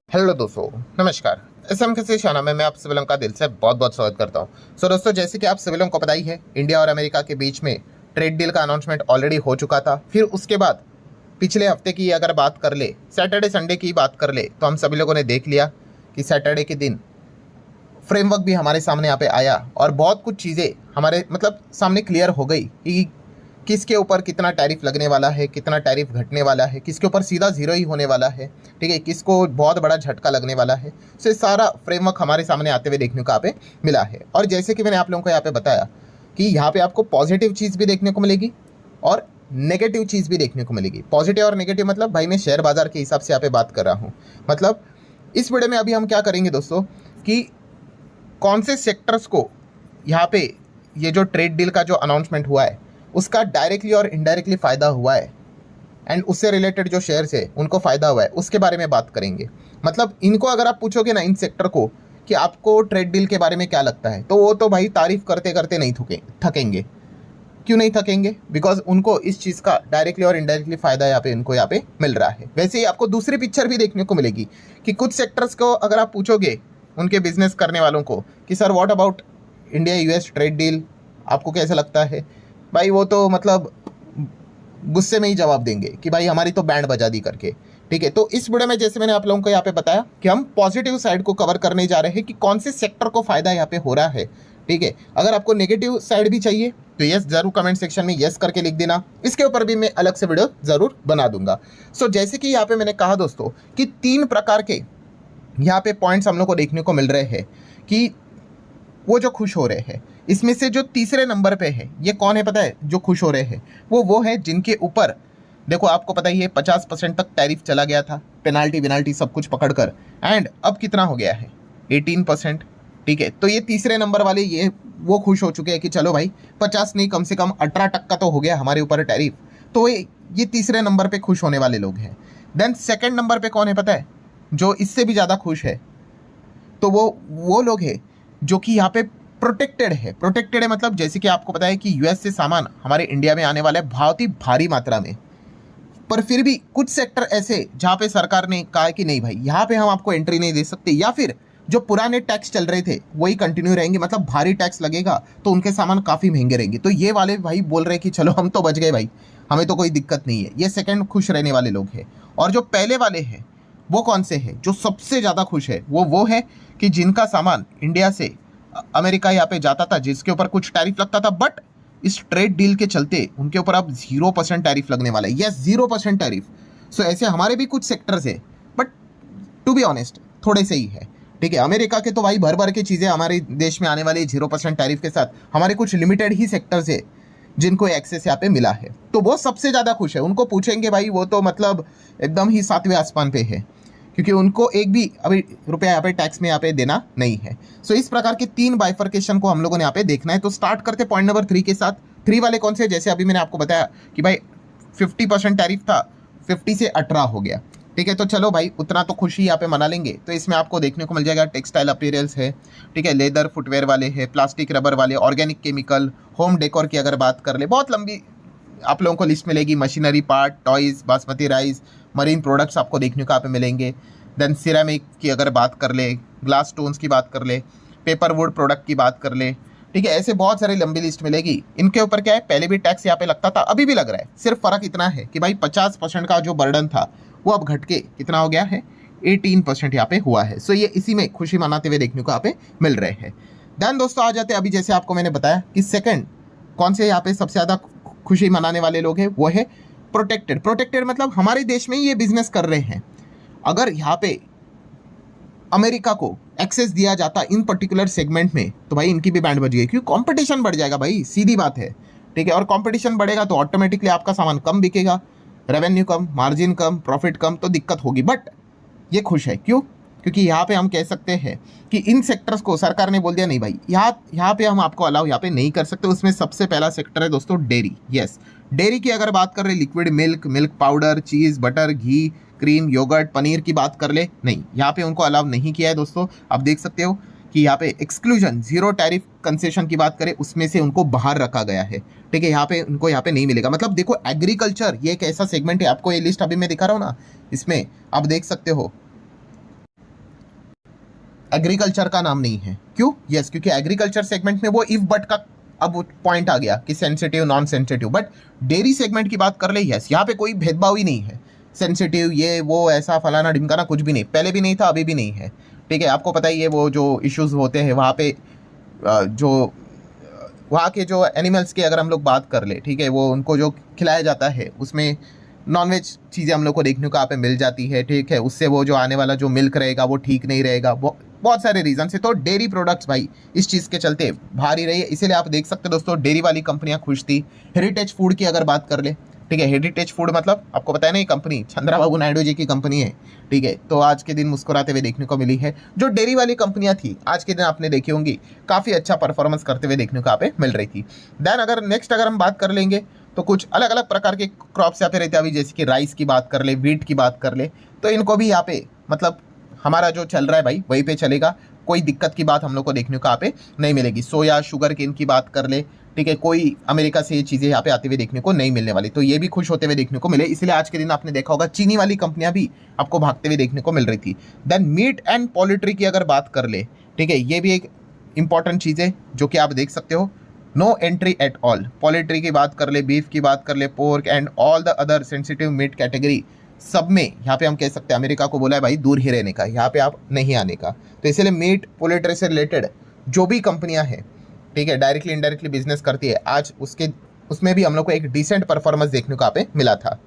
Hello दोस्तों, नमस्कार। SM के शाना में मैं आप सभी लोगों का दिल से बहुत बहुत स्वागत करता हूं। दोस्तों, जैसे कि आप सभी लोगों को पता ही है, इंडिया और अमेरिका के बीच में ट्रेड डील का अनाउंसमेंट ऑलरेडी हो चुका था। फिर उसके बाद पिछले हफ्ते की अगर बात कर ले, सैटरडे संडे की बात कर ले, तो हम सभी लोगों ने देख लिया कि सैटरडे के दिन फ्रेमवर्क भी हमारे सामने यहाँ पे आया और बहुत कुछ चीज़ें हमारे सामने क्लियर हो गई कि किसके ऊपर कितना टैरिफ लगने वाला है, कितना टैरिफ घटने वाला है, किसके ऊपर सीधा जीरो ही होने वाला है, ठीक है, किसको बहुत बड़ा झटका लगने वाला है। तो ये सारा फ्रेमवर्क हमारे सामने आते हुए देखने को यहाँ पे मिला है। और जैसे कि मैंने आप लोगों को यहाँ पे बताया कि यहाँ पे आपको पॉजिटिव चीज़ भी देखने को मिलेगी और नेगेटिव चीज़ भी देखने को मिलेगी। पॉजिटिव और नेगेटिव मतलब भाई मैं शेयर बाजार के हिसाब से यहाँ पे बात कर रहा हूँ। मतलब इस वीडियो में अभी हम क्या करेंगे दोस्तों कि कौन से सेक्टर्स को यहाँ पे ये जो ट्रेड डील का जो अनाउंसमेंट हुआ है उसका डायरेक्टली और इनडायरेक्टली फ़ायदा हुआ है एंड उससे रिलेटेड जो शेयर्स है उनको फ़ायदा हुआ है, उसके बारे में बात करेंगे। मतलब इनको अगर आप पूछोगे ना, इन सेक्टर को, कि आपको ट्रेड डील के बारे में क्या लगता है, तो वो तो भाई तारीफ करते करते नहीं थकेंगे। क्यों नहीं थकेंगे? बिकॉज उनको इस चीज़ का डायरेक्टली और इनडायरेक्टली फ़ायदा इनको यहाँ पे मिल रहा है। वैसे ही आपको दूसरी पिक्चर भी देखने को मिलेगी कि कुछ सेक्टर्स को अगर आप पूछोगे उनके बिजनेस करने वालों को कि sir what about India US trade deal, आपको कैसा लगता है, भाई वो तो गुस्से में ही जवाब देंगे कि भाई हमारी तो बैंड बजा दी करके। ठीक है, तो इस वीडियो में जैसे मैंने आप लोगों को यहाँ पे बताया कि हम पॉजिटिव साइड को कवर करने जा रहे हैं कि कौन से सेक्टर को फायदा यहाँ पे हो रहा है। ठीक है, अगर आपको नेगेटिव साइड भी चाहिए तो यस जरूर कमेंट सेक्शन में यस करके लिख देना, इसके ऊपर भी मैं अलग से वीडियो जरूर बना दूंगा। सो जैसे कि यहाँ पे मैंने कहा दोस्तों कि 3 प्रकार के यहाँ पे पॉइंट्स हम लोग को देखने को मिल रहे हैं कि वो जो खुश हो रहे हैं। इसमें से जो तीसरे नंबर पे है, ये कौन है पता है? जो खुश हो रहे हैं वो है जिनके ऊपर देखो, आपको पता ही है 50% तक टैरिफ चला गया था, पेनाल्टी विनाल्टी सब कुछ पकड़कर, एंड अब कितना हो गया है? 18%। ठीक है, तो ये तीसरे नंबर वाले ये वो खुश हो चुके हैं कि चलो भाई 50 नहीं, कम से कम 18% तो हो गया हमारे ऊपर टैरिफ। तो ये तीसरे नंबर पे खुश होने वाले लोग हैं। देन सेकेंड नंबर पे कौन है पता है? जो इससे भी ज़्यादा खुश है, तो वो लोग हैं जो कि यहाँ पे प्रोटेक्टेड है मतलब जैसे कि आपको पता है कि यूएस से सामान हमारे इंडिया में आने वाला है बहुत ही भारी मात्रा में, पर फिर भी कुछ सेक्टर ऐसे जहाँ पे सरकार ने कहा कि नहीं भाई यहाँ पे हम आपको एंट्री नहीं दे सकते, या फिर जो पुराने टैक्स चल रहे थे वही कंटिन्यू रहेंगे, मतलब भारी टैक्स लगेगा तो उनके सामान काफ़ी महंगे रहेंगे। तो ये वाले भाई बोल रहे हैं कि चलो हम तो बच गए भाई, हमें तो कोई दिक्कत नहीं है। ये सेकंड खुश रहने वाले लोग हैं। और जो पहले वाले हैं वो कौन से हैं? जो सबसे ज़्यादा खुश है वो है कि जिनका सामान इंडिया से अमेरिका यहाँ पे जाता था, जिसके ऊपर कुछ टैरिफ लगता था, बट इस ट्रेड डील के चलते उनके ऊपर अब 0% टैरिफ लगने वाला है। Yes, 0% tariff. सो ऐसे हमारे भी कुछ सेक्टर्स है, बट टू बी ऑनेस्ट थोड़े से ही है। ठीक है, अमेरिका के तो भाई भर भर के चीज़ें हमारे देश में आने वाली 0% टैरिफ के साथ, हमारे कुछ लिमिटेड ही सेक्टर्स है जिनको एक्सेस यहाँ पे मिला है, तो वो सबसे ज़्यादा खुश है। उनको पूछेंगे भाई वो तो एकदम ही 7वें आसमान पे है, क्योंकि उनको एक भी अभी रुपया यहाँ पे टैक्स में यहाँ पे देना नहीं है। सो इस प्रकार के 3 बाइफर्केशन को हम लोगों ने यहाँ पे देखना है। तो स्टार्ट करते पॉइंट नंबर 3 के साथ। 3 वाले कौन से? जैसे अभी मैंने आपको बताया कि भाई 50% टैरिफ था, 50 से 18 हो गया। ठीक है, तो चलो भाई उतना तो खुशी यहाँ पे मना लेंगे। तो इसमें आपको देखने को मिल जाएगा टेक्सटाइल अपीयरेंस है, ठीक है, लेदर फुटवेयर वाले है, प्लास्टिक रबर वाले, ऑर्गेनिक केमिकल, होम डेकोर की अगर बात कर ले, बहुत लंबी आप लोगों को लिस्ट मिलेगी। Machinery part, toys, basmati rice, marine products आपको देखने को यहाँ पे मिलेंगे। देन सिरेमिक की अगर बात कर ले, ग्लास स्टोन्स की बात कर ले, पेपर वुड प्रोडक्ट की बात कर ले, ठीक है, ऐसे बहुत सारी लंबी लिस्ट मिलेगी। इनके ऊपर क्या है, पहले भी टैक्स यहाँ पे लगता था, अभी भी लग रहा है। सिर्फ फ़र्क इतना है कि भाई 50% का जो बर्डन था वो अब घट के कितना हो गया है? 18% यहाँ पे हुआ है। सो ये इसी में खुशी मनाते हुए देखने को यहाँ पे मिल रहे हैं। देन दोस्तों आ जाते हैं, अभी जैसे आपको मैंने बताया कि सेकंड कौन से यहाँ पे सबसे ज़्यादा खुशी मनाने वाले लोग हैं, वो है प्रोटेक्टेड मतलब हमारे देश में ही ये बिजनेस कर रहे हैं। अगर यहाँ पे अमेरिका को एक्सेस दिया जाता इन पर्टिकुलर सेगमेंट में, तो भाई इनकी भी बैंड बज गई, क्योंकि कंपटीशन बढ़ जाएगा भाई, सीधी बात है। ठीक है, और कंपटीशन बढ़ेगा तो ऑटोमेटिकली आपका सामान कम बिकेगा, रेवेन्यू कम, मार्जिन कम, प्रॉफिट कम, तो दिक्कत होगी। बट ये खुश है क्यों? क्योंकि यहाँ पे हम कह सकते हैं कि इन सेक्टर्स को सरकार ने बोल दिया नहीं भाई यहाँ पे हम आपको अलाउ यहाँ पे नहीं कर सकते। उसमें सबसे पहला सेक्टर है दोस्तों डेयरी। यस, डेयरी की अगर बात कर रहे, लिक्विड मिल्क, मिल्क पाउडर, चीज़, बटर, घी, क्रीम, योगर्ट, पनीर की बात कर ले, नहीं, यहाँ पे उनको अलाउ नहीं किया है दोस्तों। आप देख सकते हो कि यहाँ पे एक्सक्लूजन, 0 टैरिफ कंसेशन की बात करें, उसमें से उनको बाहर रखा गया है। ठीक है, यहाँ पे उनको यहाँ पे नहीं मिलेगा। मतलब देखो, एग्रीकल्चर ये एक ऐसा सेगमेंट है, आपको ये लिस्ट अभी मैं दिखा रहा हूँ ना, इसमें आप देख सकते हो एग्रीकल्चर का नाम नहीं है। क्यों? यस, क्योंकि एग्रीकल्चर सेगमेंट में वो इफ बट का अब पॉइंट आ गया कि sensitive non sensitive. But dairy segment की बात कर ले, यस, यहाँ पे कोई भेदभाव ही नहीं है, सेंसिटिव ये वो ऐसा फलाना ढिमकाना कुछ भी नहीं, पहले भी नहीं था, अभी भी नहीं है। ठीक है, आपको पता ही है वो जो इश्यूज होते हैं वहाँ पे, जो वहाँ के जो एनिमल्स की अगर हम लोग बात कर ले, ठीक है, वो उनको जो खिलाया जाता है उसमें नॉनवेज चीज़ें हम लोग को देखने को यहाँ पे मिल जाती है। ठीक है, उससे वो जो आने वाला जो मिल्क रहेगा वो ठीक नहीं रहेगा, बहुत सारे रीजन से। तो डेयरी प्रोडक्ट्स भाई इस चीज़ के चलते भारी रही है, इसीलिए आप देख सकते हो दोस्तों डेयरी वाली कंपनियां खुश थी। हेरिटेज फूड की अगर बात कर ले, ठीक है, हेरिटेज फूड मतलब आपको पता है ना, ये कंपनी चंद्रबाबू नायडू जी की कंपनी है। ठीक है, तो आज के दिन मुस्कुराते हुए देखने को मिली है। जो डेयरी वाली कंपनियां थी आज के दिन आपने देखी होंगी काफ़ी अच्छा परफॉर्मेंस करते हुए देखने को यहाँ पे मिल रही थी। देन अगर नेक्स्ट अगर हम बात कर लेंगे तो कुछ अलग अलग प्रकार के क्रॉप्स यहाँ पे रहते हैं अभी, जैसे कि राइस की बात कर ले, वीट की बात कर ले, तो इनको भी यहाँ पे मतलब हमारा जो चल रहा है भाई वहीं पे चलेगा, कोई दिक्कत की बात हम लोग को देखने को यहाँ पे नहीं मिलेगी। सोया, शुगर केन की बात कर ले, ठीक है, कोई अमेरिका से ये चीज़ें यहाँ पे आते हुए देखने को नहीं मिलने वाली, तो ये भी खुश होते हुए देखने को मिले। इसलिए आज के दिन आपने देखा होगा चीनी वाली कंपनियां भी आपको भागते हुए देखने को मिल रही थी। देन मीट एंड पोल्ट्री की अगर बात कर ले, ठीक है, ये भी एक इंपॉर्टेंट चीज़ है जो कि आप देख सकते हो, no entry at all. Poultry की बात कर ले, बीफ की बात कर ले, pork and all the other sensitive meat category, सब में यहाँ पे हम कह सकते हैं अमेरिका को बोला है भाई दूर ही रहने का, यहाँ पे आप नहीं आने का। तो इसलिए मीट पोल्ट्री से रिलेटेड जो भी कंपनियां हैं, ठीक है, डायरेक्टली इनडायरेक्टली बिजनेस करती है, आज उसमें भी हम लोग को एक डिसेंट परफॉर्मेंस देखने को यहाँ पे मिला था।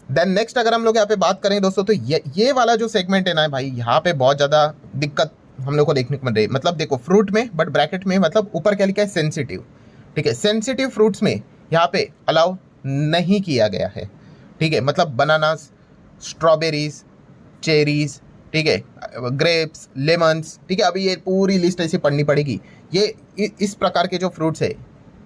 देन नेक्स्ट अगर हम लोग यहाँ पे बात करें दोस्तों, तो ये वाला जो सेगमेंट है ना भाई, यहाँ पे बहुत ज़्यादा दिक्कत हम लोग को देखने को मिल रही है। मतलब देखो फ्रूट में, बट ब्रैकेट में मतलब ऊपर क्या लिखा है, सेंसिटिव। ठीक है, सेंसिटिव फ्रूट्स में यहाँ पे अलाउ नहीं किया गया है। ठीक है, मतलब बनानास, स्ट्रॉबेरीज, चेरीज, ठीक है, ग्रेप्स, लेमन्स, ठीक है, अभी ये पूरी लिस्ट ऐसी पढ़नी पड़ेगी। ये इस प्रकार के जो फ्रूट्स है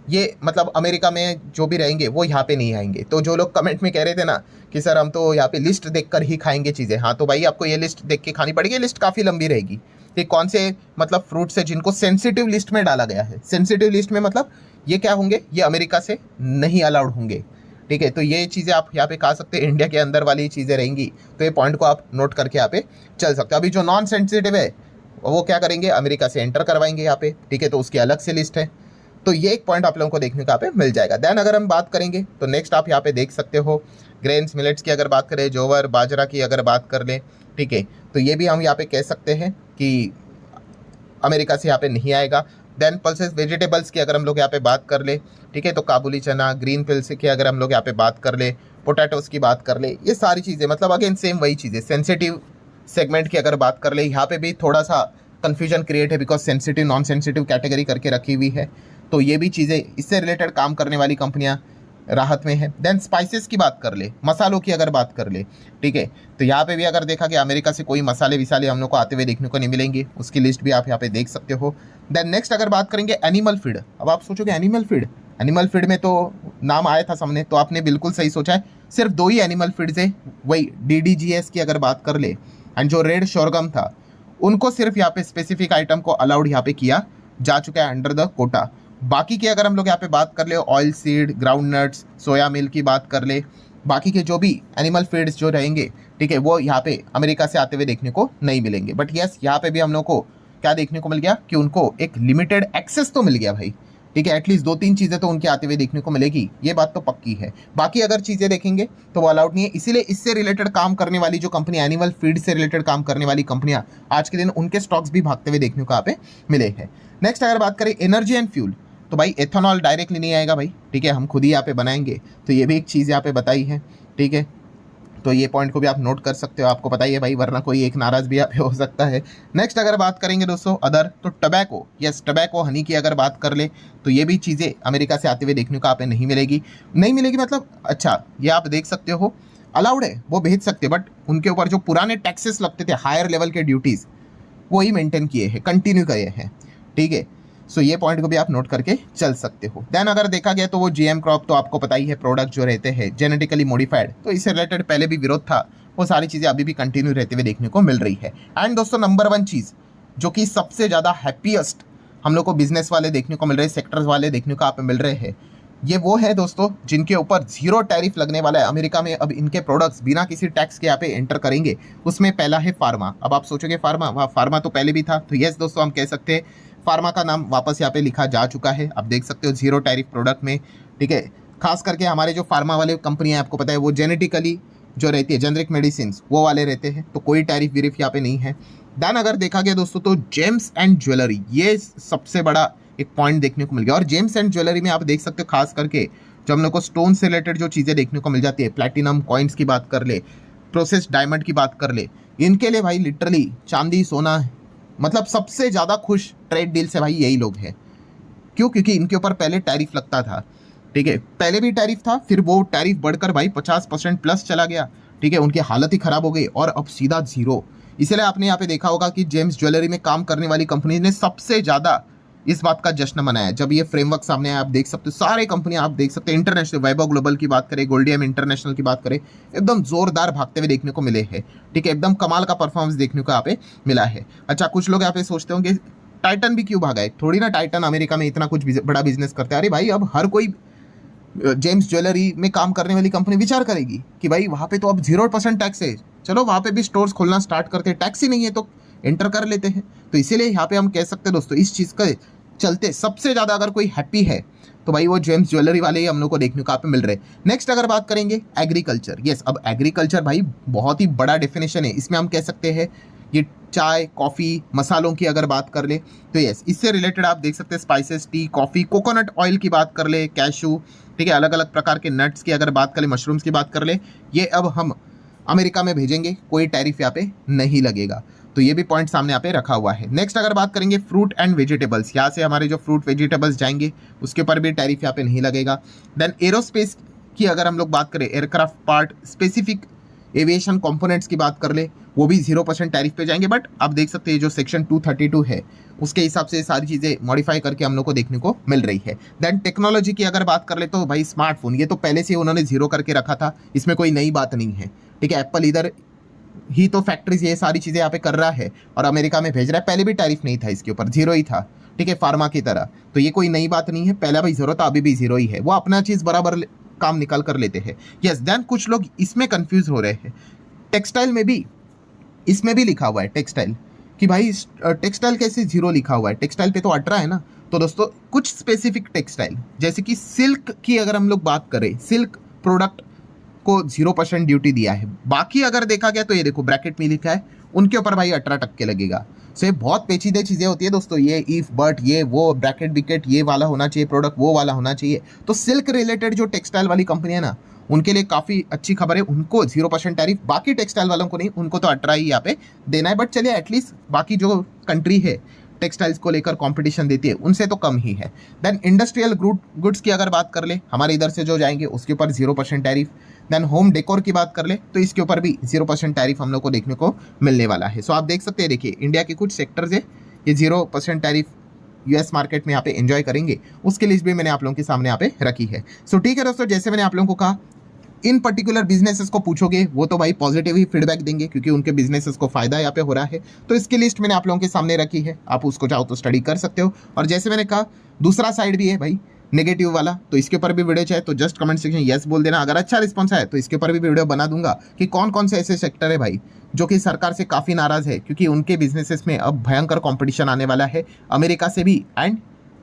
ये मतलब अमेरिका में जो भी रहेंगे वो यहाँ पे नहीं आएंगे। तो जो लोग कमेंट में कह रहे थे ना कि सर हम तो यहाँ पे लिस्ट देखकर ही खाएंगे चीज़ें, हाँ तो भाई आपको ये लिस्ट देख के खानी पड़ेगी, लिस्ट काफ़ी लंबी रहेगी। तो कौन से मतलब फ्रूट्स है जिनको सेंसिटिव लिस्ट में डाला गया है, सेंसिटिव लिस्ट में मतलब ये क्या होंगे, ये अमेरिका से नहीं अलाउड होंगे। ठीक है, तो ये चीज़ें आप यहाँ पे खा सकते हैं, इंडिया के अंदर वाली चीज़ें रहेंगी, तो ये पॉइंट को आप नोट करके यहाँ पे चल सकते हो। अभी जो नॉन सेंसिटिव है वो क्या करेंगे, अमेरिका से एंटर करवाएंगे यहाँ पे, ठीक है, तो उसकी अलग से लिस्ट है। तो ये एक पॉइंट आप लोगों को देखने को यहाँ पे मिल जाएगा। देन अगर हम बात करेंगे तो नेक्स्ट आप यहाँ पे देख सकते हो ग्रेन्स, मिलेट्स की अगर बात करें, जोवर, बाजरा की अगर बात कर ले, ठीक है, तो ये भी हम यहाँ पे कह सकते हैं कि अमेरिका से यहाँ पे नहीं आएगा। देन पल्सेस वेजिटेबल्स की अगर हम लोग यहाँ पे बात कर ले, ठीक है, तो काबुली चना, ग्रीन पिल्स की अगर हम लोग यहाँ पे बात कर ले, पोटैटोस की बात कर ले, ये सारी चीज़ें मतलब अगेन सेम वही चीज़ें। सेंसिटिव सेगमेंट की अगर बात कर ले, यहाँ पे भी थोड़ा सा कन्फ्यूजन क्रिएट है because sensitive non sensitive category करके रखी हुई है, तो ये भी चीज़ें इससे रिलेटेड काम करने वाली कंपनियां राहत में है। देन स्पाइसेस की बात कर ले, मसालों की अगर बात कर ले, ठीक है, तो यहाँ पे भी अगर देखा कि अमेरिका से कोई मसाले विसाले हम लोग को आते हुए देखने को नहीं मिलेंगे, उसकी लिस्ट भी आप यहाँ पे देख सकते हो। देन नेक्स्ट अगर बात करेंगे एनिमल फीड, अब आप सोचोगे एनिमल फीड में तो नाम आया था सामने, तो आपने बिल्कुल सही सोचा है, सिर्फ 2 ही एनिमल फीड्स है, वही DDGS की अगर बात कर ले एंड जो रेड शोरगम था उनको सिर्फ यहाँ पे स्पेसिफिक आइटम को अलाउड यहाँ पे किया जा चुका है अंडर द कोटा। बाकी की अगर हम लोग यहाँ पे बात कर ले, oil seed, ground nuts, soya milk की बात कर ले, बाकी के जो भी एनिमल फीड्स जो रहेंगे, ठीक है, वो यहाँ पे अमेरिका से आते हुए देखने को नहीं मिलेंगे। बट यस, यहाँ पे भी हम लोग को क्या देखने को मिल गया कि उनको एक लिमिटेड एक्सेस तो मिल गया भाई, ठीक है, एटलीस्ट 2-3 चीज़ें तो उनके आते हुए देखने को मिलेगी, ये बात तो पक्की है। बाकी अगर चीज़ें देखेंगे तो वो अलाउड नहीं है, इसीलिए इससे रिलेटेड काम करने वाली जो कंपनी, एनिमल फीड से रिलेटेड काम करने वाली कंपनियां, आज के दिन उनके स्टॉक्स भी भागते हुए देखने को यहाँ पे मिले हैं। नेक्स्ट अगर बात करें एनर्जी एंड फ्यूल, तो भाई एथेनॉल डायरेक्टली नहीं आएगा भाई, ठीक है, हम खुद ही यहाँ पे बनाएंगे, तो ये भी एक चीज़ यहाँ पे बताई है, ठीक है, तो ये पॉइंट को भी आप नोट कर सकते हो, आपको पता ही है भाई, वरना कोई एक नाराज भी यहाँ पे हो सकता है। नेक्स्ट अगर बात करेंगे दोस्तों अदर, तो टबैको, यस टबैको, हनी की अगर बात कर ले, तो ये भी चीज़ें अमेरिका से आते हुए देखने को यहाँ पे नहीं मिलेगी मतलब अच्छा, ये आप देख सकते हो अलाउड है, वो भेज सकते, बट उनके ऊपर जो पुराने टैक्सेस लगते थे, हायर लेवल के ड्यूटीज़, वही मेंटेन किए हैं, कंटिन्यू किए हैं, ठीक है। सो ये पॉइंट को भी आप नोट करके चल सकते हो। देन अगर देखा गया तो वो GM क्रॉप, तो आपको पता ही है, प्रोडक्ट जो रहते हैं जेनेटिकली मॉडिफाइड, तो इससे रिलेटेड पहले भी विरोध था, वो सारी चीज़ें अभी भी कंटिन्यू रहते हुए देखने को मिल रही है। एंड दोस्तों नंबर 1 चीज़ जो कि सबसे ज़्यादा हैप्पीएस्ट हम लोग को बिजनेस वाले देखने को मिल रहे हैं, सेक्टर्स वाले देखने को आप मिल रहे हैं, ये वो है दोस्तों जिनके ऊपर जीरो टैरिफ लगने वाला है। अमेरिका में अब इनके प्रोडक्ट्स बिना किसी टैक्स के यहाँ पे एंटर करेंगे। उसमें पहला है फार्मा। अब आप सोचोगे फार्मा, वाह फार्मा तो पहले भी था। तो यस दोस्तों, हम कह सकते हैं फार्मा का नाम वापस यहाँ पे लिखा जा चुका है। आप देख सकते हो जीरो टैरिफ प्रोडक्ट में, ठीक है। खास करके हमारे जो फार्मा वाले कंपनियां आपको पता है वो जेनेटिकली जो रहती है जेनरिक मेडिसिन वो वाले रहते हैं, तो कोई टैरिफ विरिफ यहाँ पे नहीं है। देन अगर देखा गया दोस्तों तो जेम्स एंड ज्वेलरी, ये सबसे बड़ा एक पॉइंट देखने को मिल गया। और जेम्स एंड ज्वेलरी में आप देख सकते हो खास करके जो हम लोग को स्टोन से रिलेटेड जो चीज़ें देखने को मिल जाती है, प्लैटिनम कॉइन्स की बात कर ले, प्रोसेस्ड डायमंड की बात कर ले, इनके लिए भाई लिटरली चांदी सोना, मतलब सबसे ज़्यादा खुश ट्रेड डील से भाई यही लोग हैं। क्यों? क्योंकि इनके ऊपर पहले टैरिफ लगता था, ठीक है, पहले भी टैरिफ था, फिर वो टैरिफ बढ़कर भाई 50% प्लस चला गया, ठीक है, उनकी हालत ही खराब हो गई और अब सीधा जीरो। इसलिए आपने यहाँ पे देखा होगा कि जेम्स ज्वेलरी में काम करने वाली कंपनी ने सबसे ज़्यादा इस बात का जश्न मनाया जब ये फ्रेमवर्क सामने आया। आप देख सकते हो सारे कंपनियां, आप देख सकते हैं इंटरनेशनल, वैभव ग्लोबल की बात करें, गोल्डियम इंटरनेशनल की बात करें, एकदम जोरदार भागते हुए देखने को मिले हैं, ठीक है, एकदम कमाल का परफॉर्मेंस देखने को यहाँ पे मिला है। अच्छा, कुछ लोग यहाँ पे सोचते होंगे टाइटन भी क्यों भागा है? थोड़ी ना टाइटन अमेरिका में इतना कुछ बड़ा बिजनेस करता है। अरे भाई, अब हर कोई जेम्स ज्वेलरी में काम करने वाली कंपनी विचार करेगी कि भाई वहाँ पे तो अब 0% टैक्स है, चलो वहाँ पे भी स्टोर्स खोलना स्टार्ट करते हैं, टैक्स ही नहीं है तो एंटर कर लेते हैं। तो इसीलिए यहाँ पे हम कह सकते हैं दोस्तों, इस चीज़ के चलते सबसे ज़्यादा अगर कोई हैप्पी है तो भाई वो जेम्स ज्वेलरी वाले ही हम लोग को देखने को यहाँ पे मिल रहे हैं। नेक्स्ट अगर बात करेंगे एग्रीकल्चर, यस, अब एग्रीकल्चर भाई बहुत ही बड़ा डेफिनेशन है। इसमें हम कह सकते हैं ये चाय, कॉफ़ी, मसालों की अगर बात कर ले तो यस, इससे रिलेटेड आप देख सकते हैं spices, T, coffee, coconut oil की बात कर ले, कैशू, ठीक है, अलग अलग प्रकार के नट्स की अगर बात कर ले, मशरूम्स की बात कर ले, ये अब हम अमेरिका में भेजेंगे, कोई टैरिफ यहाँ पे नहीं लगेगा। तो ये भी पॉइंट सामने यहाँ पे रखा हुआ है। नेक्स्ट अगर बात करेंगे फ्रूट एंड वेजिटेबल्स, यहाँ से हमारे जो फ्रूट वेजिटेबल्स जाएंगे उसके ऊपर भी टैरिफ यहाँ पे नहीं लगेगा। देन एरोस्पेस की अगर हम लोग बात करें, aircraft part, specific aviation components की बात कर ले, वो भी 0% टैरिफ पे जाएंगे। बट आप देख सकते हैं जो सेक्शन 232 है उसके हिसाब से सारी चीज़ें मॉडिफाई करके हम लोग को देखने को मिल रही है। देन टेक्नोलॉजी की अगर बात कर ले तो भाई स्मार्टफोन, ये तो पहले से उन्होंने जीरो करके रखा था, इसमें कोई नई बात नहीं है, ठीक है। एप्पल इधर ही तो फैक्ट्रीज ये सारी चीज़ें यहाँ पे कर रहा है और अमेरिका में भेज रहा है। पहले भी टैरिफ नहीं था इसके ऊपर, जीरो ही था, ठीक है, फार्मा की तरह। तो ये कोई नई बात नहीं है, पहला भी जीरो था, अभी भी जीरो ही है। वो अपना चीज़ बराबर काम निकाल कर लेते हैं। यस, देन कुछ लोग इसमें कंफ्यूज हो रहे हैं, टेक्सटाइल में भी, इसमें भी लिखा हुआ है टेक्सटाइल कि भाई टेक्सटाइल कैसे जीरो लिखा हुआ है, टेक्सटाइल पे तो 18 है ना। तो दोस्तों कुछ स्पेसिफिक टेक्सटाइल जैसे कि सिल्क की अगर हम लोग बात करें, सिल्क प्रोडक्ट को 0% ड्यूटी दिया है। बाकी अगर देखा गया तो ये देखो ब्रैकेट में लिखा है, उनके ऊपर भाई 18% लगेगा। सो ये बहुत पेचीदे चीज़ें होती है दोस्तों, ये इफ बट ये वो ब्रैकेट विकेट ये वाला होना चाहिए, प्रोडक्ट वो वाला होना चाहिए। तो सिल्क रिलेटेड जो टेक्सटाइल वाली कंपनी है ना, उनके लिए काफ़ी अच्छी खबर है, उनको 0% टैरिफ, बाकी टेक्सटाइल वालों को नहीं, उनको तो 18 ही यहाँ पे देना है। बट चलिए एटलीस्ट बाकी जो कंट्री है टेक्सटाइल्स को लेकर कंपटीशन देती है उनसे तो कम ही है। देन इंडस्ट्रियल गुड्स की अगर बात कर ले, हमारे इधर से जो जाएंगे उसके ऊपर 0% टैरिफ। देन होम डेकोर की बात कर ले तो इसके ऊपर भी 0% टैरिफ हम लोग को देखने को मिलने वाला है। सो आप देख सकते हैं, देखिए इंडिया के कुछ सेक्टर्स है ये 0% टैरिफ यूएस मार्केट में यहाँ पे एंजॉय करेंगे, उसकी लिस्ट भी मैंने आप लोगों के सामने यहाँ पे रखी है। सो ठीक है दोस्तों, जैसे मैंने आप लोगों को कहा, इन पर्टिकुलर बिजनेसेस को पूछोगे वो तो भाई पॉजिटिव ही फीडबैक देंगे क्योंकि उनके बिजनेसेस को फायदा यहाँ पे हो रहा है। तो इसकी लिस्ट मैंने आप लोगों के सामने रखी है, आप उसको चाहो तो स्टडी कर सकते हो। और जैसे मैंने कहा दूसरा साइड भी है भाई नेगेटिव वाला, तो इसके ऊपर भी वीडियो चाहे तो जस्ट कमेंट सेक्शन यस बोल देना। अगर अच्छा रिस्पॉन्स आए तो इसके ऊपर भी वीडियो बना दूंगा कि कौन कौन से ऐसे सेक्टर है भाई जो कि सरकार से काफ़ी नाराज़ है क्योंकि उनके बिजनेसेस में अब भयंकर कॉम्पिटिशन आने वाला है, अमेरिका से भी एंड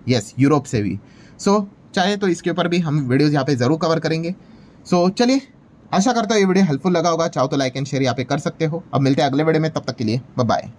यस यूरोप से भी। सो चाहे तो इसके ऊपर भी हम वीडियोज़ यहाँ पे ज़रूर कवर करेंगे। सो चलिए, आशा करता हूँ ये वीडियो हेल्पफुल लगा होगा, चाहो तो लाइक एंड शेयर यहाँ पे कर सकते हो। अब मिलते हैं अगले वीडियो में, तब तक के लिए बाय बाय।